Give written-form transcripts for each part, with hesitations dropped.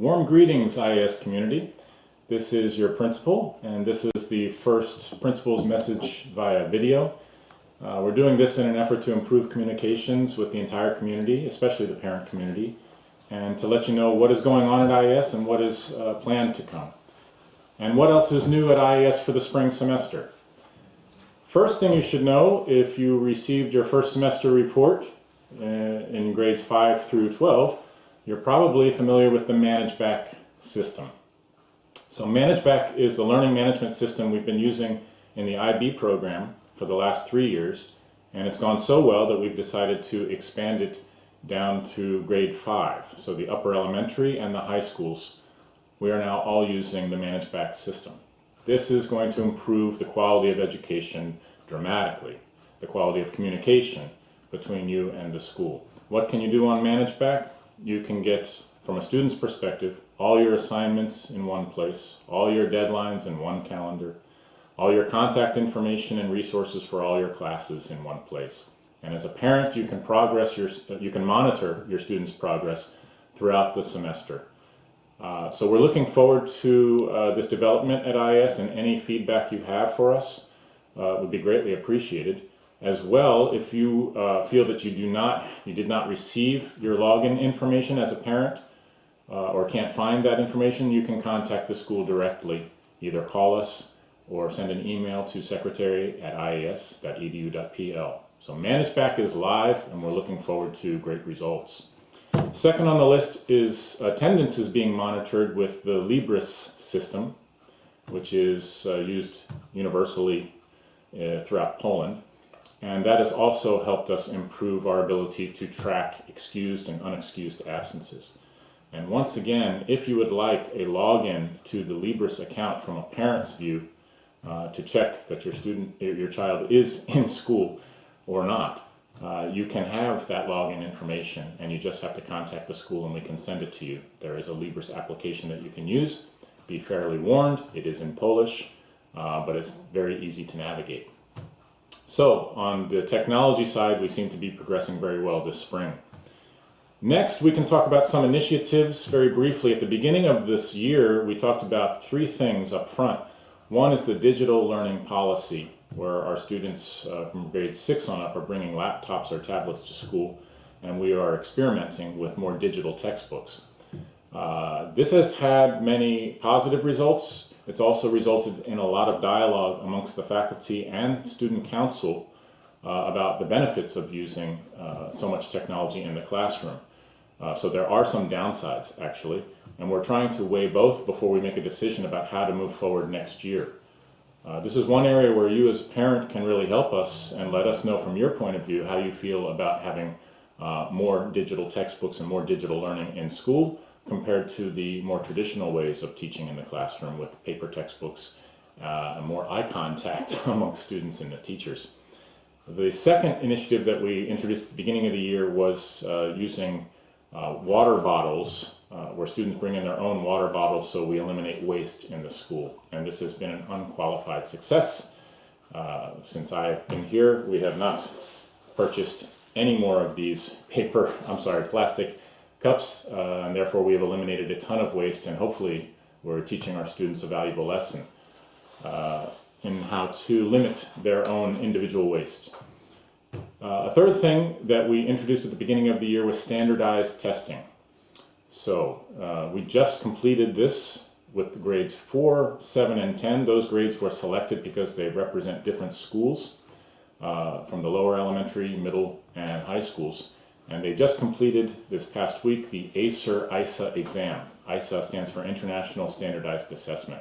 Warm greetings, IAS community. This is your principal, and this is the first principal's message via video. We're doing this in an effort to improve communications with the entire community, especially the parent community, and to let you know what is going on at IAS and what is planned to come. And what else is new at IAS for the spring semester? First thing you should know, if you received your first semester report in grades 5 through 12, you're probably familiar with the ManageBack system. So ManageBack is the learning management system we've been using in the IB program for the last 3 years, and it's gone so well that we've decided to expand it down to grade 5. So the upper elementary and the high schools, we are now all using the ManageBack system. This is going to improve the quality of education dramatically, the quality of communication between you and the school. What can you do on ManageBack? You can get, from a student's perspective, all your assignments in one place, all your deadlines in one calendar, all your contact information and resources for all your classes in one place. And as a parent, you can monitor your students' progress throughout the semester. So we're looking forward to this development at IAS, and any feedback you have for us would be greatly appreciated. As well, if you feel that you did not receive your login information as a parent or can't find that information, you can contact the school directly. Either call us or send an email to secretary@ias.edu.pl. So ManageBack is live, and we're looking forward to great results. Second on the list is attendance is being monitored with the Libris system, which is used universally throughout Poland. And that has also helped us improve our ability to track excused and unexcused absences. And once again, if you would like a login to the Libris account from a parent's view to check that your child is in school or not, you can have that login information, and you just have to contact the school and we can send it to you. There is a Libris application that you can use. Be fairly warned, it is in Polish, but it's very easy to navigate. So, on the technology side, we seem to be progressing very well this spring. Next, we can talk about some initiatives very briefly. At the beginning of this year, we talked about 3 things up front. One is the digital learning policy, where our students from grade 6 on up are bringing laptops or tablets to school, and we are experimenting with more digital textbooks. This has had many positive results. It's also resulted in a lot of dialogue amongst the faculty and student council about the benefits of using so much technology in the classroom. So there are some downsides, actually, and we're trying to weigh both before we make a decision about how to move forward next year. This is one area where you as a parent can really help us and let us know from your point of view how you feel about having more digital textbooks and more digital learning in school, compared to the more traditional ways of teaching in the classroom with paper textbooks and more eye contact among students and the teachers. The second initiative that we introduced at the beginning of the year was using water bottles, where students bring in their own water bottles, so we eliminate waste in the school. And this has been an unqualified success. Since I've been here, we have not purchased any more of these plastic cups, and therefore we have eliminated a ton of waste, and hopefully we're teaching our students a valuable lesson in how to limit their own individual waste. A third thing that we introduced at the beginning of the year was standardized testing. So we just completed this with the grades 4, 7, and 10. Those grades were selected because they represent different schools from the lower elementary, middle, and high schools. And they just completed this past week the ISA exam. ISA stands for International Standardized Assessment.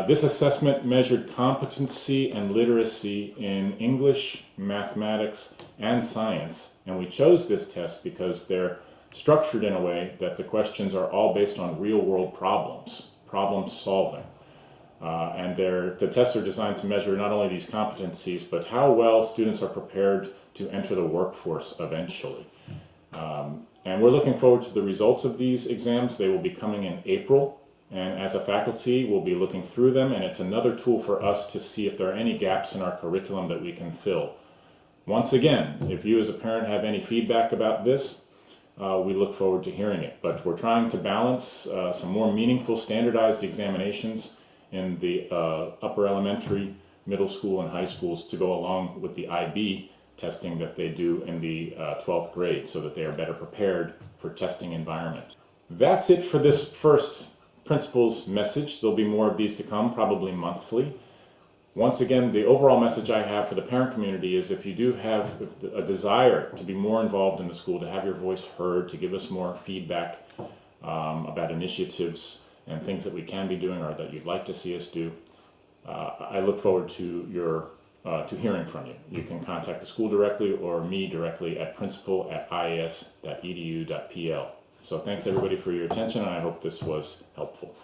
This assessment measured competency and literacy in English, mathematics, and science. And we chose this test because they're structured in a way that the questions are all based on real-world problem solving. And the tests are designed to measure not only these competencies, but how well students are prepared to enter the workforce eventually. And we're looking forward to the results of these exams. They will be coming in April, and as a faculty, we'll be looking through them, and it's another tool for us to see if there are any gaps in our curriculum that we can fill. Once again, if you as a parent have any feedback about this, we look forward to hearing it. But we're trying to balance some more meaningful standardized examinations in the upper elementary, middle school, and high schools to go along with the IB testing that they do in the 12th grade, so that they are better prepared for testing environment. That's it for this first principal's message. There'll be more of these to come, probably monthly. Once again, the overall message I have for the parent community is if you do have a desire to be more involved in the school, to have your voice heard, to give us more feedback about initiatives and things that we can be doing or that you'd like to see us do, I look forward to to hearing from you. You can contact the school directly or me directly at principal@ias.edu.pl. So thanks everybody for your attention, and I hope this was helpful.